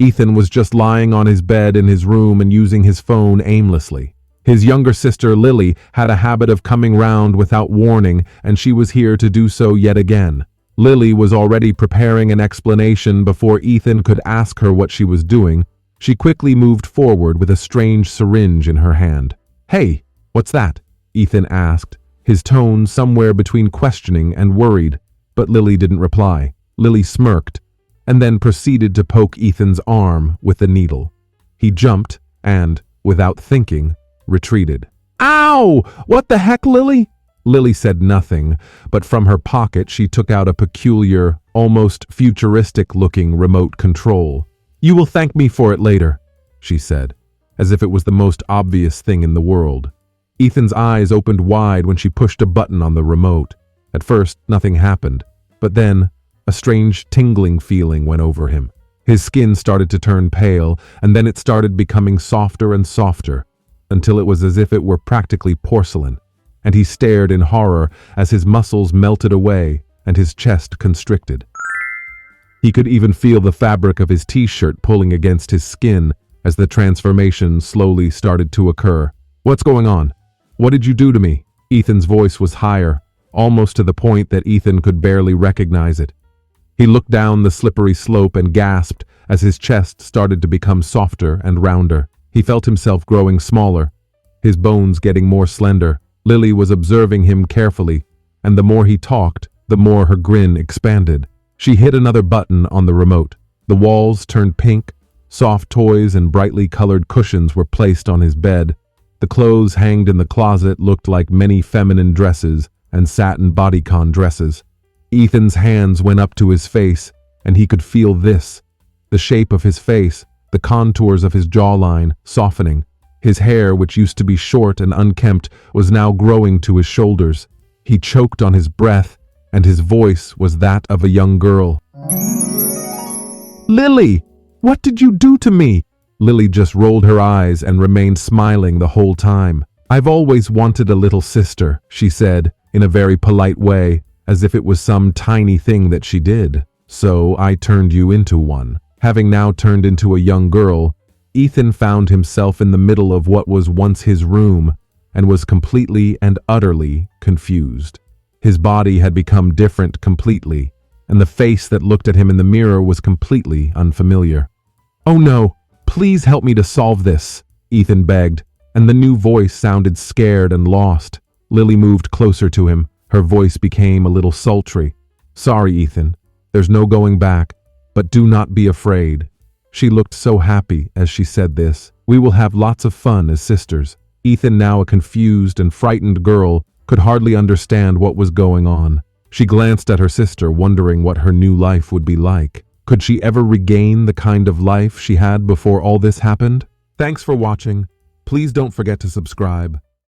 Ethan was just lying on his bed in his room and using his phone aimlessly. His younger sister, Lily, had a habit of coming round without warning, and she was here to do so yet again. Lily was already preparing an explanation before Ethan could ask her what she was doing. She quickly moved forward with a strange syringe in her hand. "Hey, what's that?" Ethan asked, his tone somewhere between questioning and worried, but Lily didn't reply. Lily smirked, and then proceeded to poke Ethan's arm with the needle. He jumped and, without thinking, retreated. "Ow! What the heck, Lily?" Lily said nothing, but from her pocket she took out a peculiar, almost futuristic-looking remote control. "You will thank me for it later," she said, as if it was the most obvious thing in the world. Ethan's eyes opened wide when she pushed a button on the remote. At first, nothing happened, but then a strange tingling feeling went over him. His skin started to turn pale, and then it started becoming softer and softer, until it was as if it were practically porcelain, and he stared in horror as his muscles melted away and his chest constricted. He could even feel the fabric of his t-shirt pulling against his skin as the transformation slowly started to occur. "What's going on? What did you do to me?" Ethan's voice was higher, almost to the point that Ethan could barely recognize it. He looked down the slippery slope and gasped as his chest started to become softer and rounder. He felt himself growing smaller, his bones getting more slender. Lily was observing him carefully, and the more he talked, the more her grin expanded. She hit another button on the remote. The walls turned pink, soft toys and brightly colored cushions were placed on his bed. The clothes hanged in the closet looked like many feminine dresses and satin bodycon dresses. Ethan's hands went up to his face, and he could feel this. The shape of his face, the contours of his jawline, softening. His hair, which used to be short and unkempt, was now growing to his shoulders. He choked on his breath, and his voice was that of a young girl. "Lily, what did you do to me?" Lily just rolled her eyes and remained smiling the whole time. "I've always wanted a little sister," she said, in a very polite way, as if it was some tiny thing that she did. "So I turned you into one." Having now turned into a young girl, Ethan found himself in the middle of what was once his room and was completely and utterly confused. His body had become different completely, and the face that looked at him in the mirror was completely unfamiliar. "Oh no, please help me to solve this," Ethan begged, and the new voice sounded scared and lost. Lily moved closer to him. Her voice became a little sultry. "Sorry, Ethan. There's no going back, but do not be afraid." She looked so happy as she said this. "We will have lots of fun as sisters." Ethan, now a confused and frightened girl, could hardly understand what was going on. She glanced at her sister, wondering what her new life would be like. Could she ever regain the kind of life she had before all this happened? Thanks for watching. Please don't forget to subscribe.